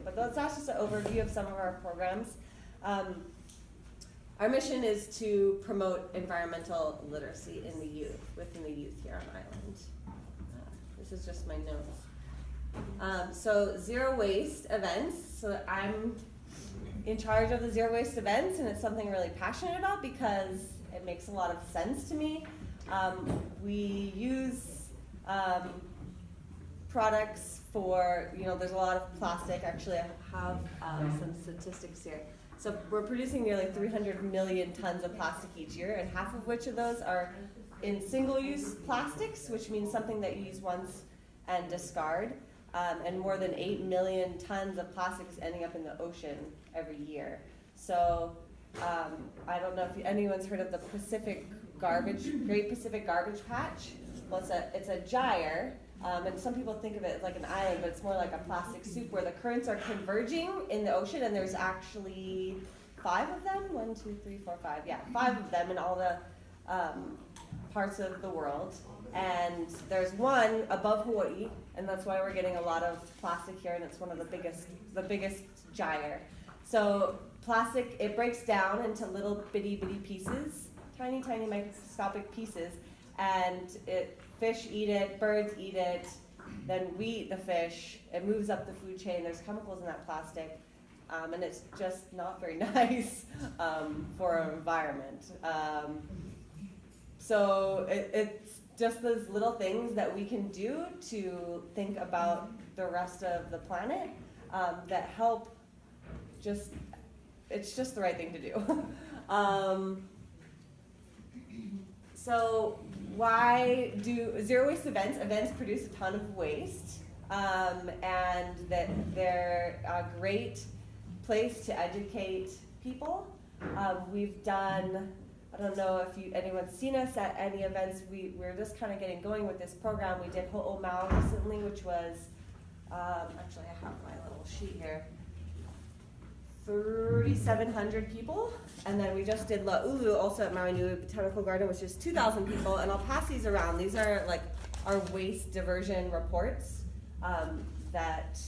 But that's just an overview of some of our programs. Our mission is to promote environmental literacy in the youth, within the youth here on island. This is just my notes. So zero waste events. So I'm in charge of the zero waste events, and it's something I'm really passionate about because it makes a lot of sense to me. We use products for, there's a lot of plastic. Actually, I have some statistics here. So we're producing nearly 300 million tons of plastic each year, and half of which of those are in single-use plastics, which means something that you use once and discard. And more than 8 million tons of plastic is ending up in the ocean every year. So I don't know if anyone's heard of the Great Pacific Garbage Patch. Well, it's a gyre. And some people think of it like an island, but it's more like a plastic soup where the currents are converging in the ocean, and there's actually 5 of them. 1, 2, 3, 4, 5. Yeah, 5 of them in all the parts of the world. And there's one above Hawaii, and that's why we're getting a lot of plastic here, and it's one of the biggest gyre. So plastic, it breaks down into little bitty pieces, tiny microscopic pieces, and fish eat it, birds eat it, then we eat the fish. It moves up the food chain. There's chemicals in that plastic, and it's just not very nice for our environment. So it's just those little things that we can do to think about the rest of the planet that help. It's just the right thing to do. So why do zero waste events? Events produce a ton of waste, and that they're a great place to educate people. We've done, I don't know if anyone's seen us at any events. We're just kind of getting going with this program. We did Huliau recently, which was, actually I have my little sheet here, 3,700 people, and then we just did La'ulu also at Maui Botanical Garden, which is 2,000 people, and I'll pass these around. These are like our waste diversion reports that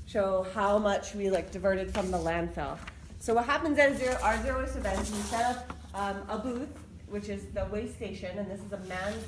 show how much we diverted from the landfill. So what happens at our zero waste events, we set up a booth, which is the waste station, and this is a manned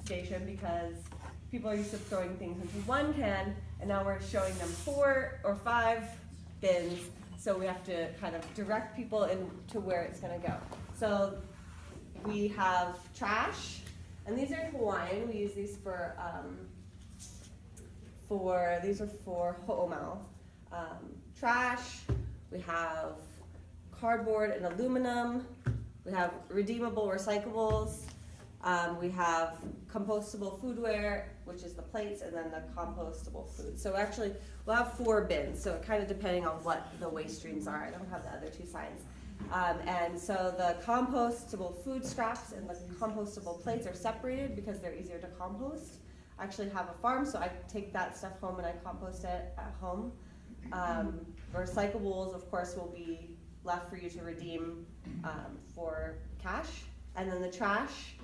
station because people are used to throwing things into one can, and now we're showing them 4 or 5 bins. So we have to kind of direct people into where it's going to go. So we have trash, and these are Hawaiian. We use these for these are for ho'omau. Trash. We have cardboard and aluminum. We have redeemable recyclables. We have compostable foodware, which is the plates, and then the compostable food. So actually, we'll have 4 bins, so kind of depending on what the waste streams are. I don't have the other 2 signs. And so the compostable food scraps and the compostable plates are separated because they're easier to compost. I actually have a farm, so I take that stuff home and I compost it at home. Recyclables, of course, will be left for you to redeem for cash. And then the trash,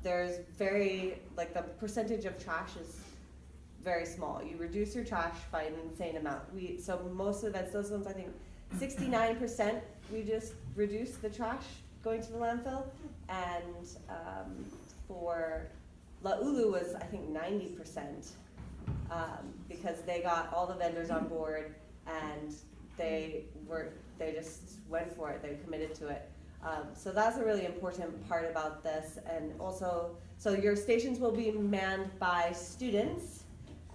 there's the percentage of trash is very small. You reduce your trash by an insane amount. So most events, those ones, I think 69%, we just reduce the trash going to the landfill. And for La'ulu was, I think, 90%, because they got all the vendors on board and they just went for it. They committed to it. So that's a really important part about this. And also, so your stations will be manned by students,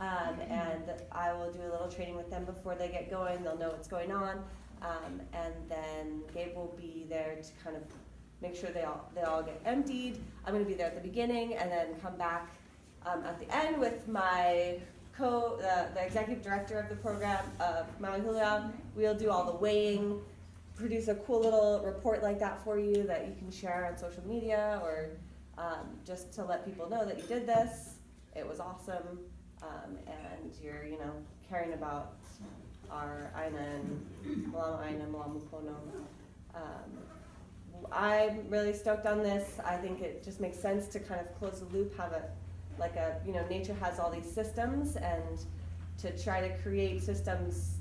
and I will do a little training with them before they get going. They'll know what's going on, and then Gabe will be there to kind of make sure they all get emptied. I'm going to be there at the beginning and then come back at the end with my the executive director of the program of Maui Huliau. We'll do all the weighing, produce a cool little report like that for you that you can share on social media, or just to let people know that you did this. It was awesome, and you're caring about our Aina and Malama Aina, Malamu Pono. I'm really stoked on this. I think it just makes sense to kind of close the loop, have nature has all these systems, and to try to create systems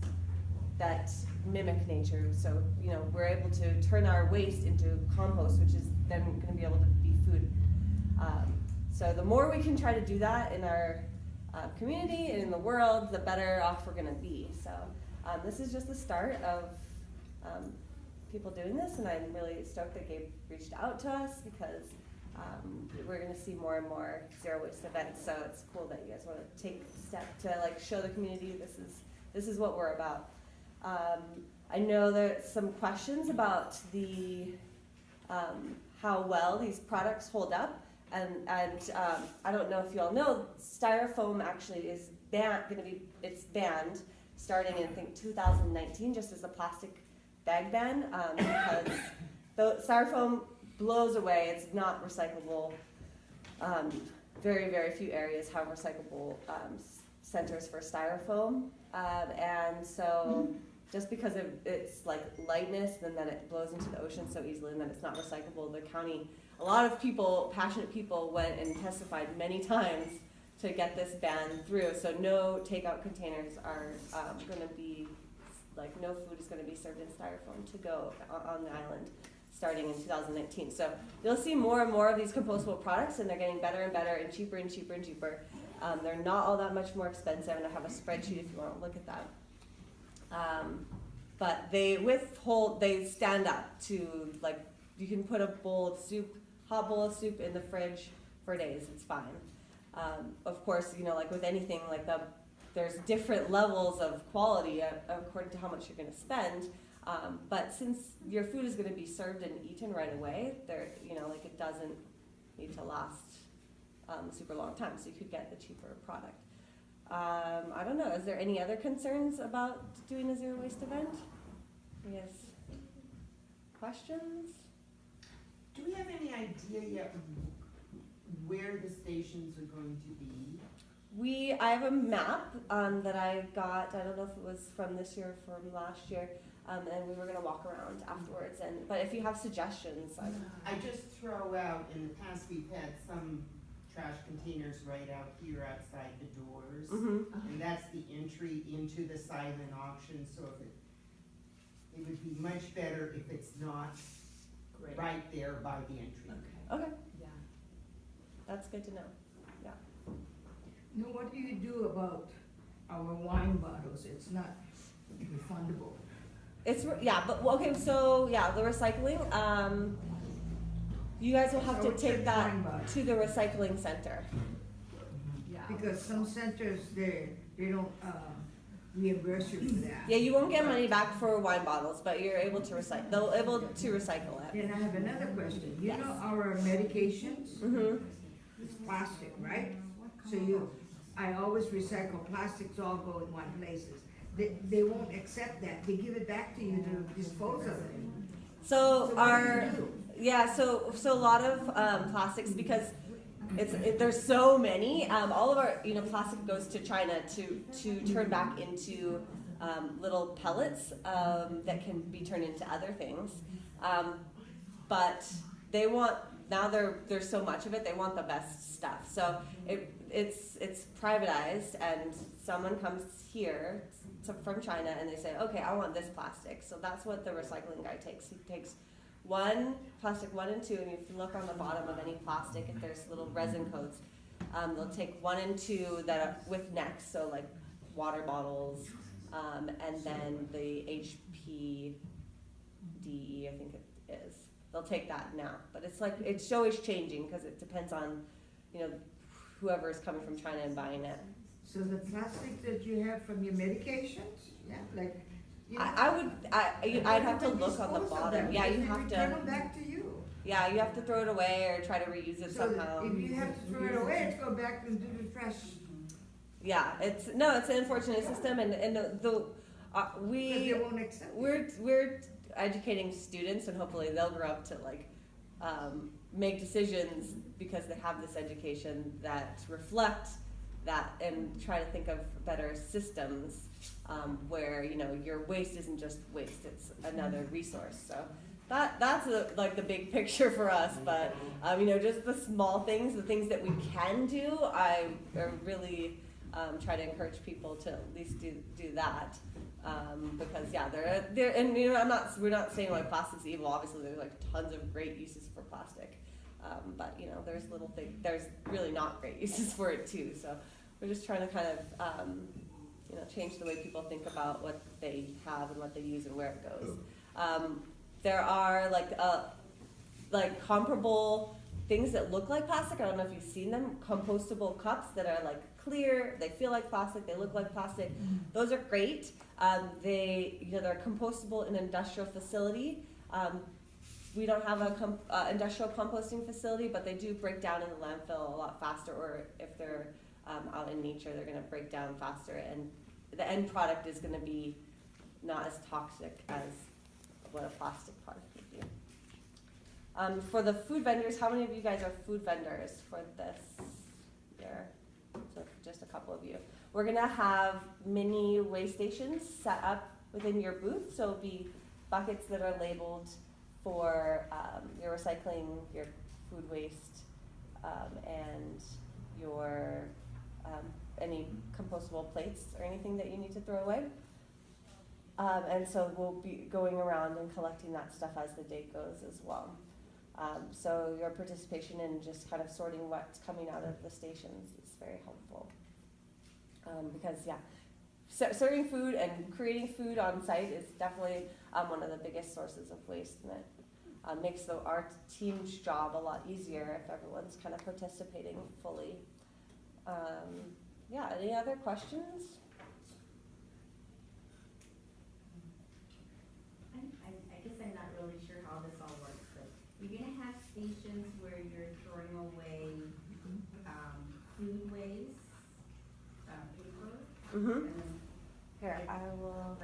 that mimic nature. So, you know, we're able to turn our waste into compost, which is then going to be able to be food. So the more we can try to do that in our community and in the world, the better off we're going to be. So this is just the start of people doing this, and I'm really stoked that Gabe reached out to us because we're going to see more and more zero waste events. So it's cool that you guys want to take a step to like show the community this is what we're about. I know there's some questions about the how well these products hold up, and I don't know if you all know, styrofoam actually is it's banned starting in I think 2019, just as a plastic bag ban, because the styrofoam blows away. It's not recyclable. Very, very few areas have recyclable centers for styrofoam, and so just because of its like lightness, and then it blows into the ocean so easily, and then it's not recyclable. The county, a lot of people, passionate people, went and testified many times to get this ban through. So no takeout containers are going to be, like no food is going to be served in styrofoam to go on the island starting in 2019. So you'll see more and more of these compostable products, and they're getting better and better and cheaper and cheaper and cheaper. They're not all that much more expensive, and I have a spreadsheet if you want to look at that. But they stand up to, like, you can put a bowl of soup, hot bowl of soup in the fridge for days, it's fine. Of course, you know, like with anything, like there's different levels of quality according to how much you're going to spend. But since your food is going to be served and eaten right away, you know, like it doesn't need to last a super long time, so you could get the cheaper product. I don't know, is there any other concerns about doing a zero waste event? Yes. Questions? Do we have any idea yet where the stations are going to be? I have a map that I got, I don't know if it was from this year or from last year, and we were going to walk around afterwards. But if you have suggestions. I just throw out, in the past we've had some trash containers right out here outside the doors, and that's the entry into the silent auction, so it would be much better if it's not right there by the entry. Okay. Yeah. That's good to know. Yeah. Now, what do you do about our wine bottles? It's not refundable. The recycling. You guys will have to take that to the recycling center. Yeah. Because some centers, they don't reimburse you for that. Yeah, you won't get money back for wine bottles, but you're able to recycle. They'll able to recycle it. Then I have another question. You Yes. know our medications? Mm-hmm. It's plastic, right? So I always recycle plastics, all go in one places. They won't accept that. They give it back to you to dispose of it. So what do you do? so a lot of plastics, because there's so many. All of our plastic goes to China to turn back into little pellets that can be turned into other things. But they want, now there's so much of it, they want the best stuff. So it's privatized, and someone comes here from China and they say, okay, I want this plastic. So that's what the recycling guy takes. He takes plastic 1 and 2, and if you look on the bottom of any plastic, if there's little resin coats, they'll take 1 and 2 that are with necks, so like water bottles, and then the HPDE, I think it is. They'll take that now, but it's always changing because it depends on, whoever is coming from China and buying it. So the plastic that you have from your medications, like. I'd have to look on the bottom. Yeah, you have to. Return them back to you. Yeah, you have to throw it away or try to reuse it somehow. If you have to throw it away, it's go back into the trash. Yeah, it's an unfortunate system, and They won't accept it. we're educating students, and hopefully they'll grow up to make decisions because they have this education that reflect that, and try to think of better systems where your waste isn't just waste; it's another resource. So that's the big picture for us. But just the small things, the things that we can do, I really try to encourage people to at least do that. Because yeah, they're and we're not saying like plastic's evil. Obviously, there's like tons of great uses for plastic, but there's there's really not great uses for it too. So we're just trying to kind of change the way people think about what they have and what they use and where it goes. There are like comparable things that look like plastic. I don't know if you've seen them. Compostable cups that are like clear. They feel like plastic. They look like plastic. Those are great. They're compostable in an industrial facility. We don't have a industrial composting facility, but they do break down in the landfill a lot faster. Or if they're out in nature, they're going to break down faster, and the end product is going to be not as toxic as what a plastic product would be. For the food vendors, how many of you guys are food vendors for this year? So just a couple of you. We're gonna have mini weigh stations set up within your booth. So it'll be buckets that are labeled for your recycling, your food waste, and your any compostable plates or anything that you need to throw away. And so we'll be going around and collecting that stuff as the day goes as well. So your participation in just kind of sorting what's coming out of the stations is very helpful. Because serving food and creating food on site is definitely one of the biggest sources of waste, and it makes our team's job a lot easier if everyone's kind of participating fully. Any other questions? I guess I'm not really sure how this all works, but you're gonna have stations where you're throwing away food waste, paper, Mm-hmm. and then Here, I will.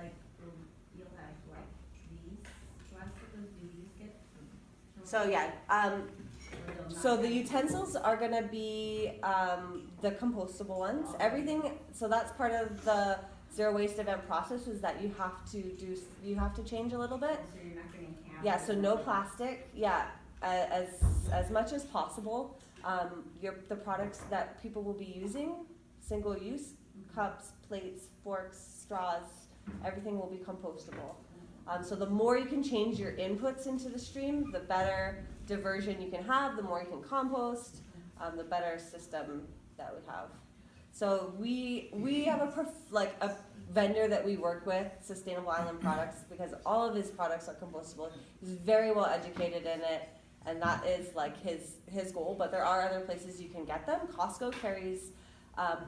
You'll have like these plastic ones. Do these get? So yeah, Or they'll not so the get- utensils are gonna be the compostable ones. Oh. Everything. So that's part of the zero waste event process, is that you have to change a little bit. So you're not gonna have. Yeah. So no plastic. Yeah, as much as possible. The products that people will be using, single use cups, plates, forks, straws, everything will be compostable. So the more you can change your inputs into the stream, the better diversion you can have, the more you can compost, the better system that we have. So we have a vendor that we work with, Sustainable Island Products, because all of his products are compostable. He's very well educated in it, and that is like his goal. But there are other places you can get them. Costco carries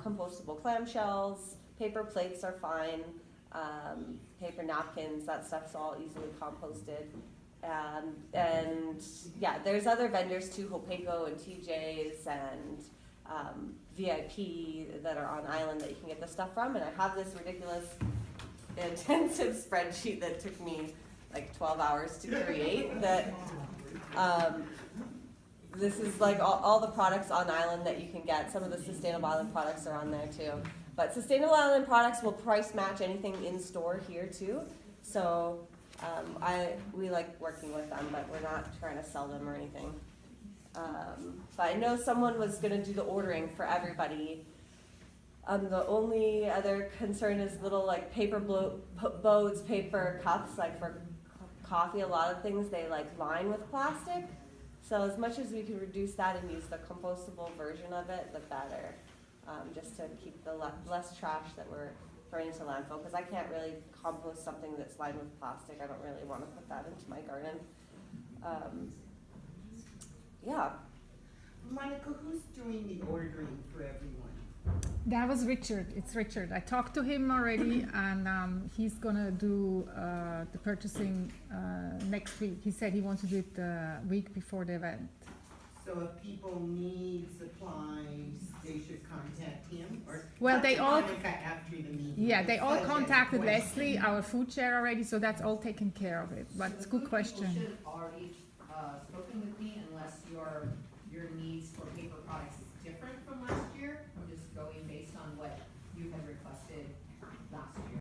compostable clamshells, paper plates are fine. Paper napkins, that stuff's all easily composted. And yeah, there's other vendors too, Hopeco and TJ's and VIP that are on island that you can get the stuff from. And I have this ridiculous intensive spreadsheet that took me like 12 hours to create that this is like all the products on island that you can get. Some of the Sustainable Island products are on there too. But Sustainable Island Products will price match anything in store here too. So we like working with them, but we're not trying to sell them or anything. But I know someone was going to do the ordering for everybody. The only other concern is little like paper boats, paper cups, like for coffee. A lot of things they like line with plastic. So as much as we can reduce that and use the compostable version of it, the better. Just to keep the less trash that we're throwing into landfill, because I can't really compost something that's lined with plastic. I don't really want to put that into my garden. Yeah. Monica, who's doing the ordering for everyone? That was Richard. It's Richard. I talked to him already, and he's gonna do the purchasing next week. He said he wants to do it the week before the event. So if people need supplies, they should contact him, or Well, talk they to all- Monica after the meeting. Yeah, they all Such a contacted question. Leslie, our food chair already, so that's all taken care of it. But it's a good question. People should have already spoken with me unless your needs for paper products is different from last year. I'm just going